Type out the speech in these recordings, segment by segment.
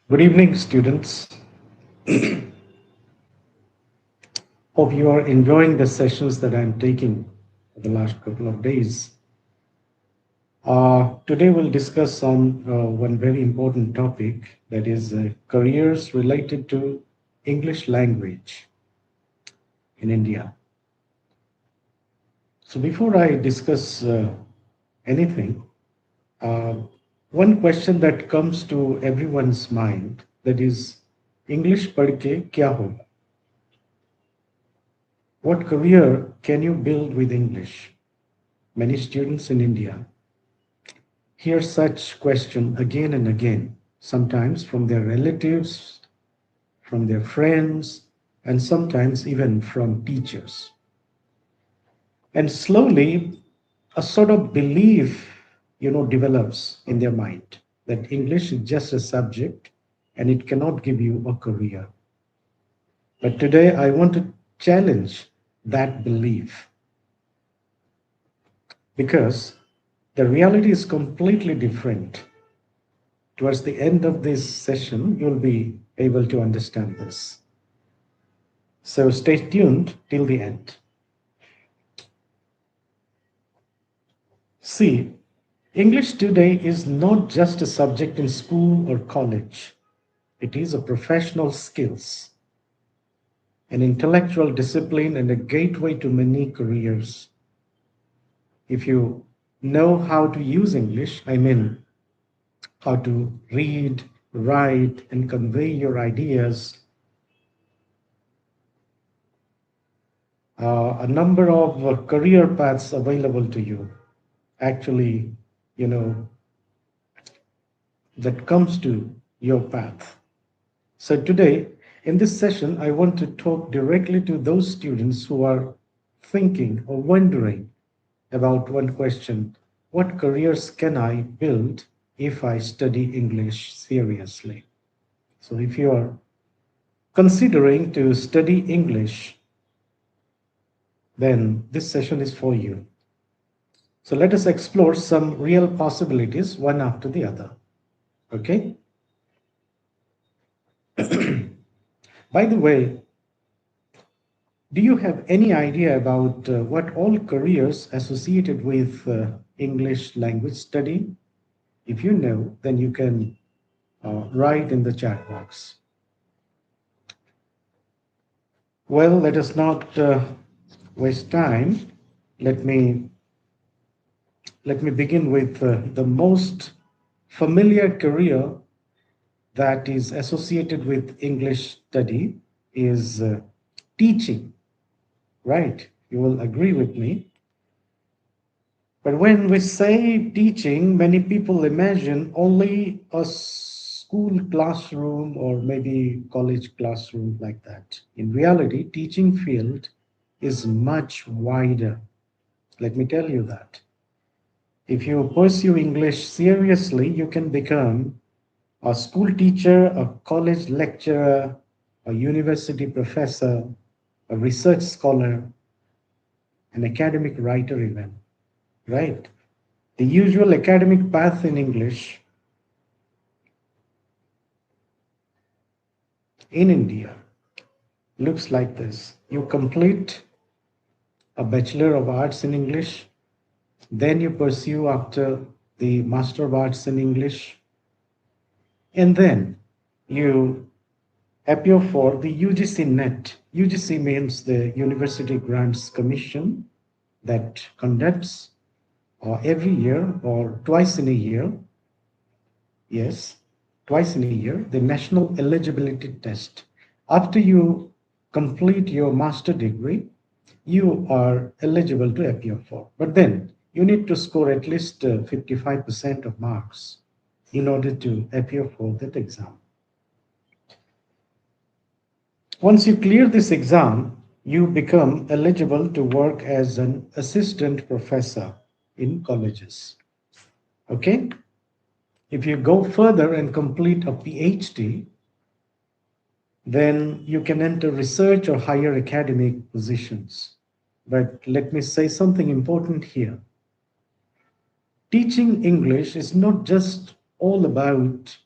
Good evening, students. Hope you are enjoying the sessions that I'm taking for the last couple of days. Today, we'll discuss on one very important topic that is careers related to English language in India. So, before I discuss anything, uh, one question that comes to everyone's mind that is English पढ़ के क्या होगा? What career can you build with English? Many students in India hear such question again and again, sometimes from their relatives, from their friends, and sometimes even from teachers. And slowly, a sort of belief, develops in their mind that English is just a subject and it cannot give you a career. But today, I want to challenge that belief because the reality is completely different. Towards the end of this session, you'll be able to understand this. So stay tuned till the end. See, English today is not just a subject in school or college. It is a professional skills, an intellectual discipline, and a gateway to many careers. If you know how to use English, I mean, how to read, write, and convey your ideas, a number of career paths available to you actually, you know, that comes to your path. So today, in this session, I want to talk directly to those students who are thinking or wondering about one question: what careers can I build if I study English seriously? So if you are considering to study English, then this session is for you. So let us explore some real possibilities one after the other. Okay? By the way, do you have any idea about what all careers associated with English language study? If you know, then you can write in the chat box. Well, let us not waste time. Let me let me begin with the most familiar career that is associated with English study is teaching, right? You will agree with me. But when we say teaching, many people imagine only a school classroom or maybe college classroom like that. In reality, teaching field is much wider. Let me tell you that. If you pursue English seriously, you can become a school teacher, a college lecturer, a university professor, a research scholar, an academic writer even, right? The usual academic path in English in India looks like this. You complete a Bachelor of Arts in English, then you pursue after the Master of Arts in English, and then you appear for the UGC NET. UGC means the University Grants Commission that conducts every year or twice in a year, yes, twice in a year, the National Eligibility Test. After you complete your master degree, you are eligible to appear for. But then you need to score at least 55% of marks in order to appear for that exam. Once you clear this exam, you become eligible to work as an assistant professor in colleges. Okay? If you go further and complete a PhD, then you can enter research or higher academic positions. But let me say something important here. Teaching English is not just all about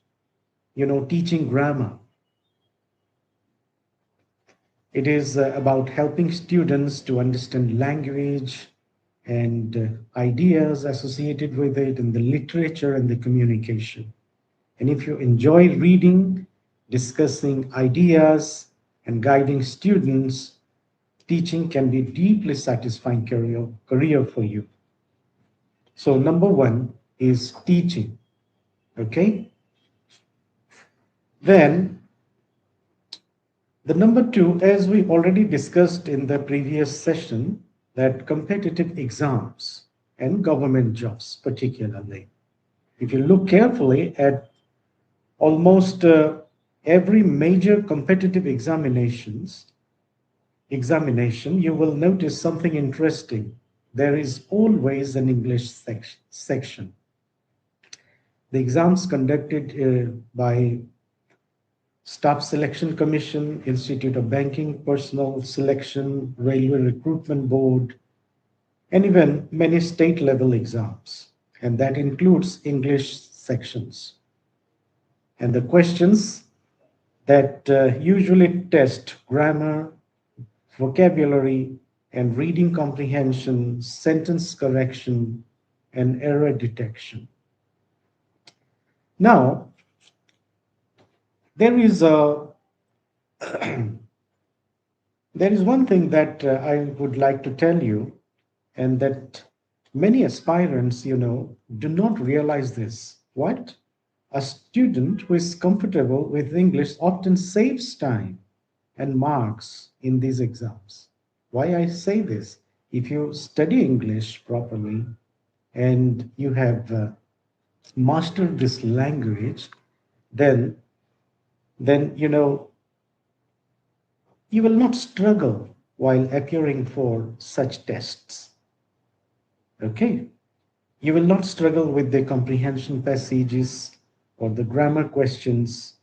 teaching grammar. It is about helping students to understand language and ideas associated with it, and the literature and the communication. And if you enjoy reading, discussing ideas, and guiding students, teaching can be deeply satisfying career for you. So number one is teaching. Okay. Then the number two, as we already discussed in the previous session, that competitive exams and government jobs, particularly. If you look carefully at almost every major competitive examination, you will notice something interesting. There is always an English section. The exams conducted by Staff Selection Commission, Institute of Banking, Personnel Selection, Railway Recruitment Board, and even many state level exams. And that includes English sections. And the questions that usually test grammar, vocabulary, and reading comprehension, sentence correction, and error detection. Now, there is a there is one thing that I would like to tell you, and that many aspirants, do not realize this. What? A student who is comfortable with English often saves time and marks in these exams. Why I say this? If you study English properly and you have mastered this language, then then you will not struggle while appearing for such tests. Okay? You will not struggle with the comprehension passages or the grammar questions.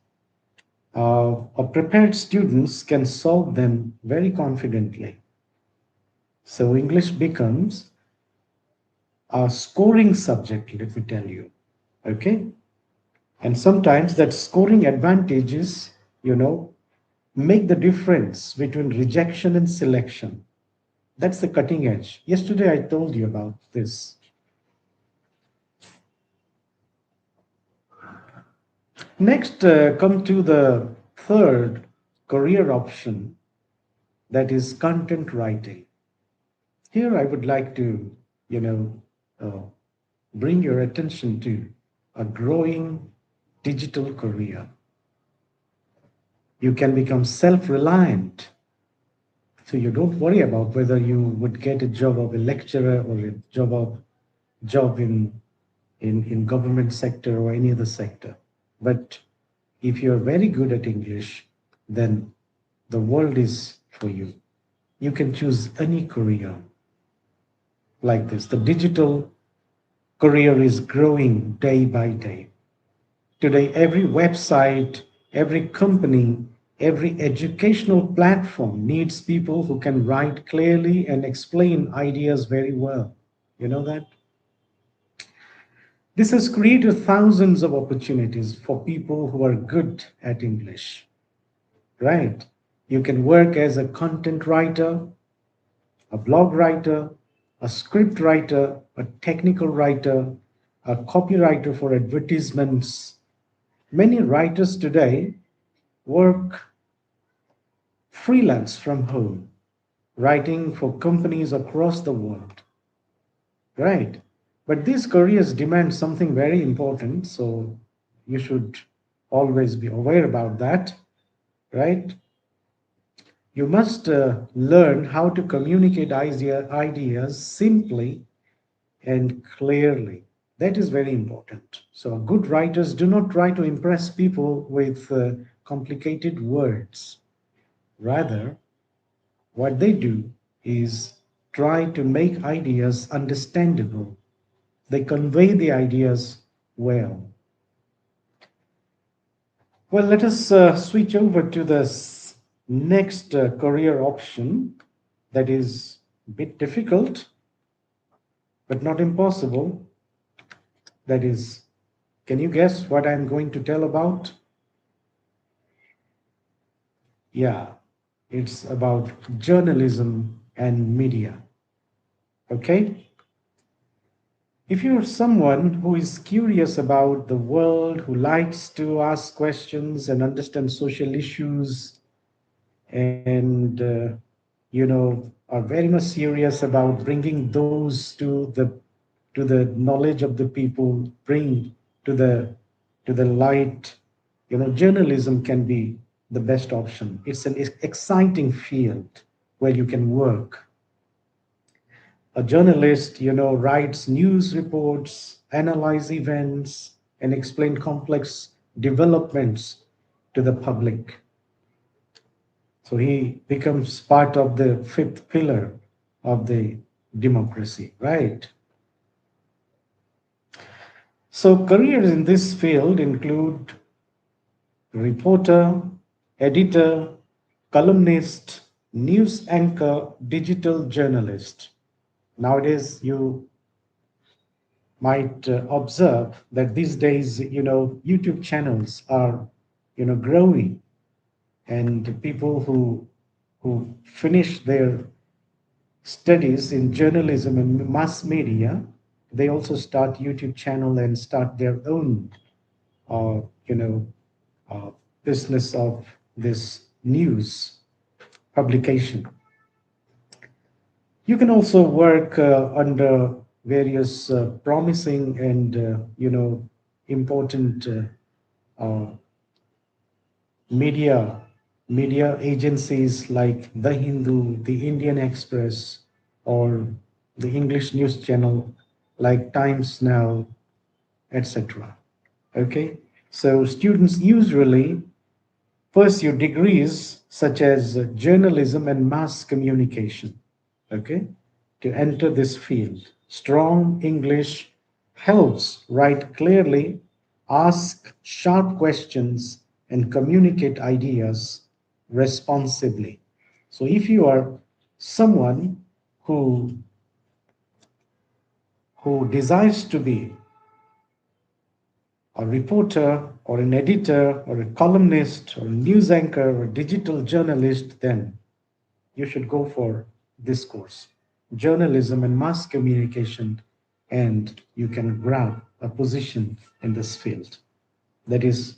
Prepared students can solve them very confidently. So English becomes a scoring subject, let me tell you. Okay? And sometimes that scoring advantages, make the difference between rejection and selection. That's the cutting edge. Yesterday I told you about this. Next, come to the third career option, that is content writing. Here I would like to, uh, bring your attention to a growing digital career. You can become self-reliant, so you don't worry about whether you would get a job of a lecturer or a job in government sector or any other sector. But if you're very good at English, then the world is for you. You can choose any career like this. The digital career is growing day by day. Today, every website, every company, every educational platform needs people who can write clearly and explain ideas very well. You know that? This has created thousands of opportunities for people who are good at English, right? You can work as a content writer, a blog writer, a script writer, a technical writer, a copywriter for advertisements. Many writers today work freelance from home, writing for companies across the world, right? But these careers demand something very important, so you should always be aware about that, right? You must learn how to communicate ideas simply and clearly. That is very important. So, good writers do not try to impress people with complicated words. Rather, what they do is try to make ideas understandable. They convey the ideas well. Well, let us switch over to the next career option that is a bit difficult but not impossible. That is, can you guess what I'm going to tell about? Yeah, it's about journalism and media. Okay? If you're someone who is curious about the world, who likes to ask questions and understand social issues, and are very much serious about bringing those to the knowledge of the people, bring to the light, journalism can be the best option. It's an exciting field where you can work. A journalist, writes news reports, analyze events, and explain complex developments to the public. So he becomes part of the fifth pillar of the democracy, right? So careers in this field include reporter, editor, columnist, news anchor, digital journalist. Nowadays, you might observe that these days, YouTube channels are, growing, and people who finish their studies in journalism and mass media, they also start YouTube channel and start their own, uh, you know, uh, business of this news publication. You can also work under various promising and important uh, media media agencies like The Hindu, the Indian Express, or the English news channel like Times Now, etc. Okay, so students usually pursue degrees such as journalism and mass communication, okay, to enter this field. Strong English helps write clearly, ask sharp questions, and communicate ideas responsibly. So if you are someone who desires to be a reporter or an editor or a columnist or a news anchor or a digital journalist, then you should go for this course, journalism and mass communication, and you can grab a position in this field. That is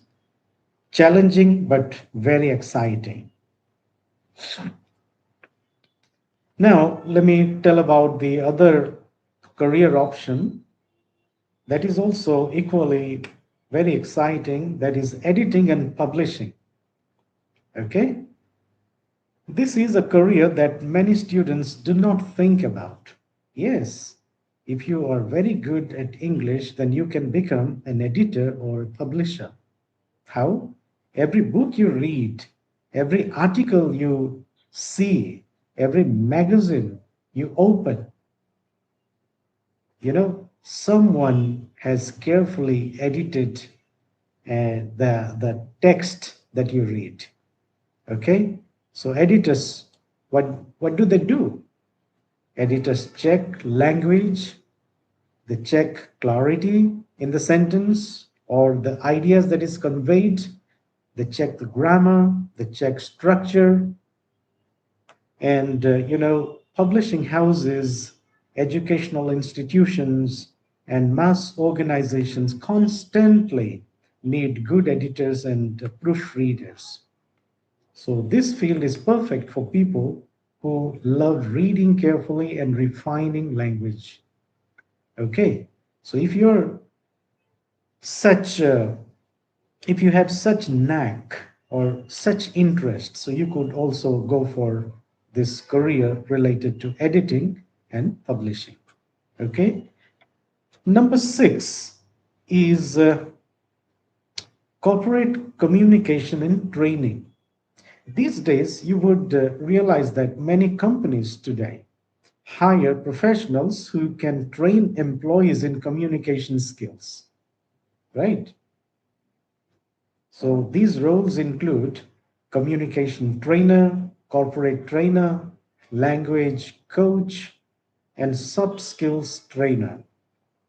challenging but very exciting. Now, let me tell about the other career option that is also equally very exciting, that is editing and publishing. Okay? This is a career that many students do not think about. Yes, if you are very good at English, then you can become an editor or a publisher. How? Every book you read, every article you see, every magazine you open, someone has carefully edited the text that you read. Okay? So editors, what do they do? Editors check language, they check clarity in the sentence or the ideas that is conveyed, they check the grammar, they check structure, and publishing houses, educational institutions, and mass organizations constantly need good editors and proofreaders. So this field is perfect for people who love reading carefully and refining language. Okay, so such if you have such knack or such interest, so you could also go for this career related to editing and publishing. Okay, number six is corporate communication and training. These days, you would realize that many companies today hire professionals who can train employees in communication skills, right? So these roles include communication trainer, corporate trainer, language coach, and soft skills trainer.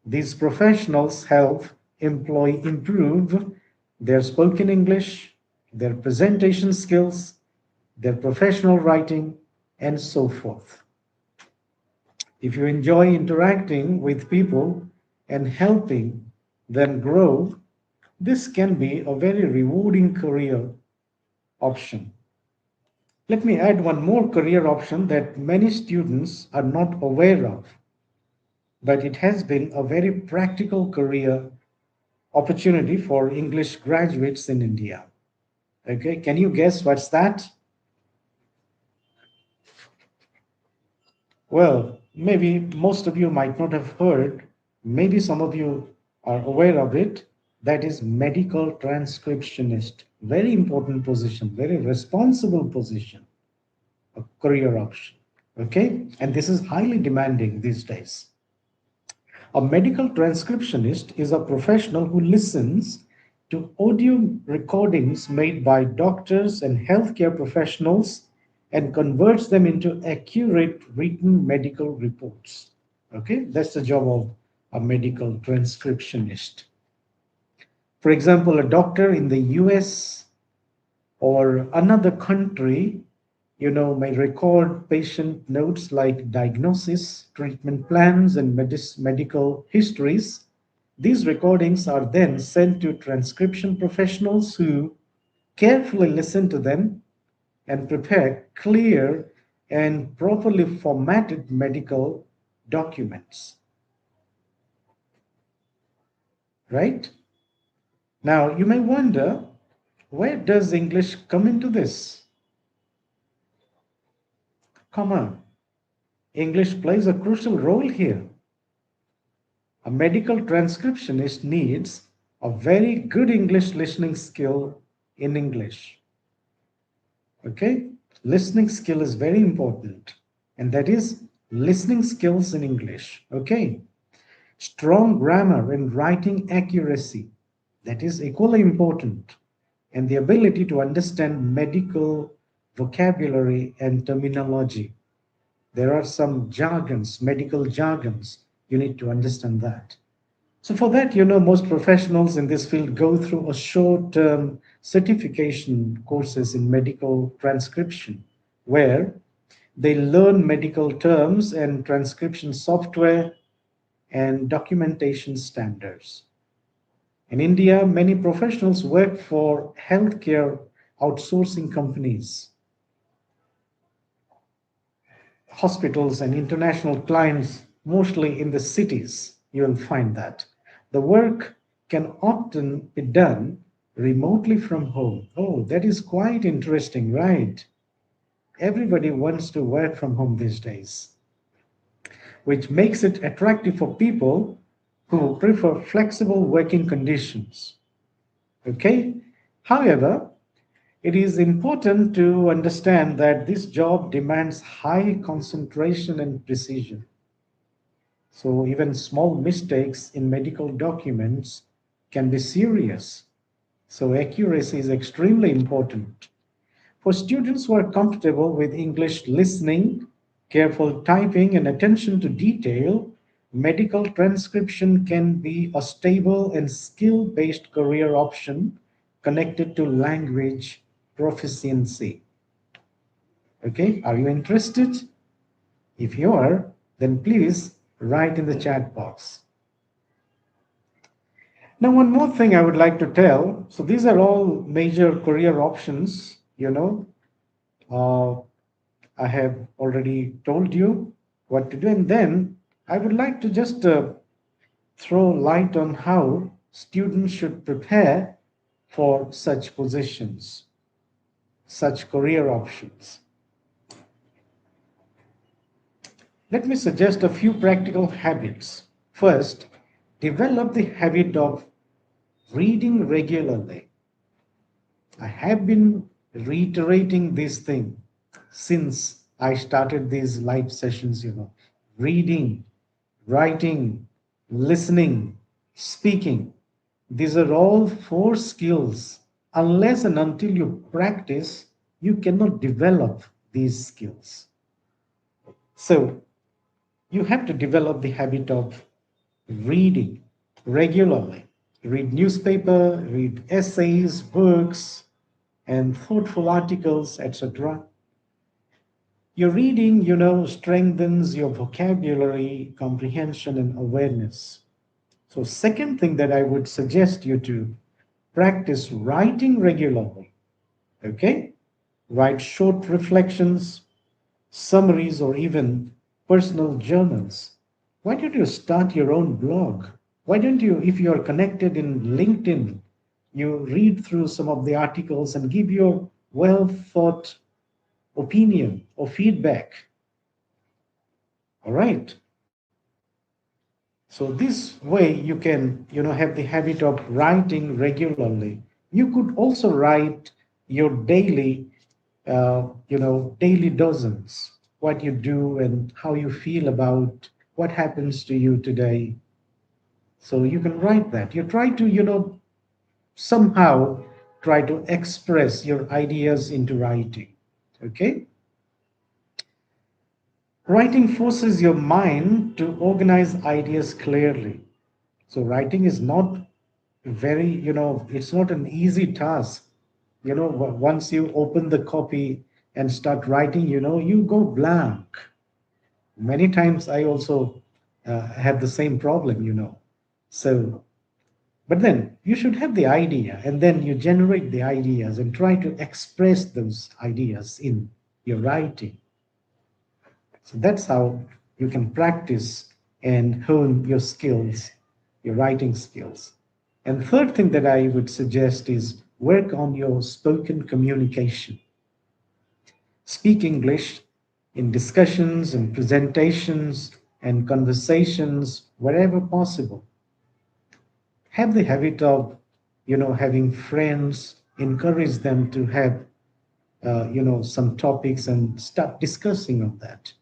These professionals help employee improve their spoken English, their presentation skills, their professional writing, and so forth. If you enjoy interacting with people and helping them grow, this can be a very rewarding career option. Let me add one more career option that many students are not aware of, but it has been a very practical career opportunity for English graduates in India. Okay, can you guess what's that? Well, maybe most of you might not have heard, maybe some of you are aware of it. That is medical transcriptionist. Very important position, very responsible position, a career option. Okay, and this is highly demanding these days. A medical transcriptionist is a professional who listens to audio recordings made by doctors and healthcare professionals and converts them into accurate written medical reports. Okay, that's the job of a medical transcriptionist. For example, a doctor in the US or another country, may record patient notes like diagnosis, treatment plans, and medical histories. These recordings are then sent to transcription professionals who carefully listen to them and prepare clear and properly formatted medical documents. Right? Now, you may wonder, where does English come into this? Come on. English plays a crucial role here. A medical transcriptionist needs a very good English listening skill in English. Okay? Listening skill is very important, and that is listening skills in English. Okay? Strong grammar and writing accuracy, that is equally important, and the ability to understand medical vocabulary and terminology. There are some jargons, medical jargons. You need to understand that. So, for that, most professionals in this field go through a short term certification courses in medical transcription, where they learn medical terms and transcription software and documentation standards. In India, many professionals work for healthcare outsourcing companies, hospitals, and international clients, mostly in the cities. You will find that the work can often be done remotely from home. Oh, that is quite interesting, right? Everybody wants to work from home these days, which makes it attractive for people who prefer flexible working conditions. Okay? However, it is important to understand that this job demands high concentration and precision. So, even small mistakes in medical documents can be serious. So, accuracy is extremely important. For students who are comfortable with English listening, careful typing, and attention to detail, medical transcription can be a stable and skill based career option connected to language proficiency. Okay, are you interested? If you are, then please write in the chat box. Now, one more thing I would like to tell. So, these are all major career options, I have already told you what to do. And then I would like to just throw light on how students should prepare for such positions, such career options. Let me suggest a few practical habits. First, develop the habit of reading regularly. I have been reiterating this thing since I started these live sessions, reading, writing, listening, speaking. These are all four skills. Unless and until you practice, you cannot develop these skills. So, you have to develop the habit of reading regularly. Read newspaper, read essays, books, and thoughtful articles, etc. Your reading, strengthens your vocabulary, comprehension, and awareness. So, second thing that I would suggest you to practice writing regularly. Okay? Write short reflections, summaries, or even personal journals. Why don't you start your own blog? Why don't you, if you're connected in LinkedIn, you read through some of the articles and give your well thought opinion or feedback? All right. So this way you can, have the habit of writing regularly. You could also write your daily, daily dozens, what you do and how you feel about what happens to you today. So you can write that. You try to, somehow try to express your ideas into writing. Okay. Writing forces your mind to organize ideas clearly. So writing is not very, it's not an easy task. Once you open the copy and start writing, you go blank. Many times I also had the same problem, So, but then you should have the idea and then you generate the ideas and try to express those ideas in your writing. So that's how you can practice and hone your skills, your writing skills. And third thing that I would suggest is work on your spoken communication. Speak English in discussions and presentations and conversations wherever possible. Have the habit of, having friends, encourage them to have, some topics and start discussing on that.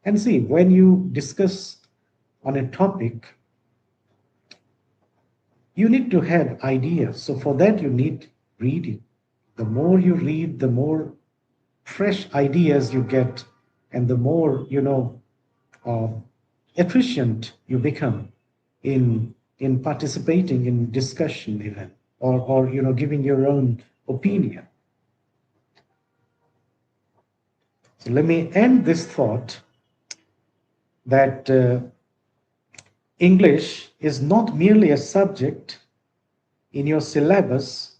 And see, when you discuss on a topic, you need to have ideas. So for that, you need reading. The more you read, the more fresh ideas you get, and the more uh, efficient you become in participating in discussion even, or giving your own opinion. So let me end this thought that English is not merely a subject in your syllabus,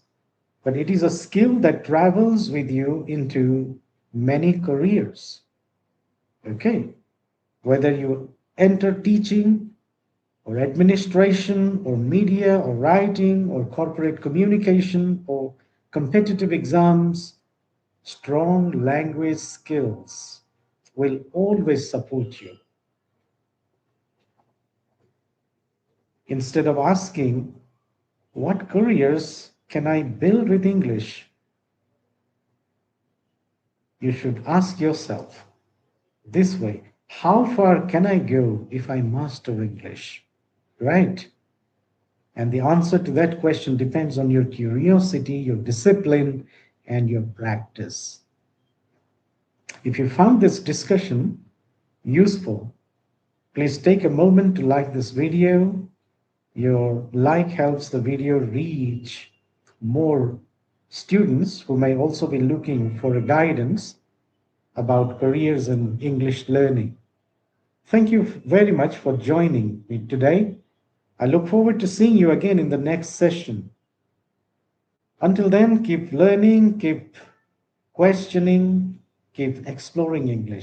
but it is a skill that travels with you into many careers. Okay, whether you enter teaching or administration or media or writing or corporate communication or competitive exams, strong language skills will always support you. Instead of asking, what careers can I build with English? You should ask yourself this way, how far can I go if I master English? Right? And the answer to that question depends on your curiosity, your discipline, and your practice. If you found this discussion useful, please take a moment to like this video. Your like helps the video reach more students who may also be looking for a guidance about careers in English learning. Thank you very much for joining me today. I look forward to seeing you again in the next session. Until then, keep learning, keep questioning, keep exploring English.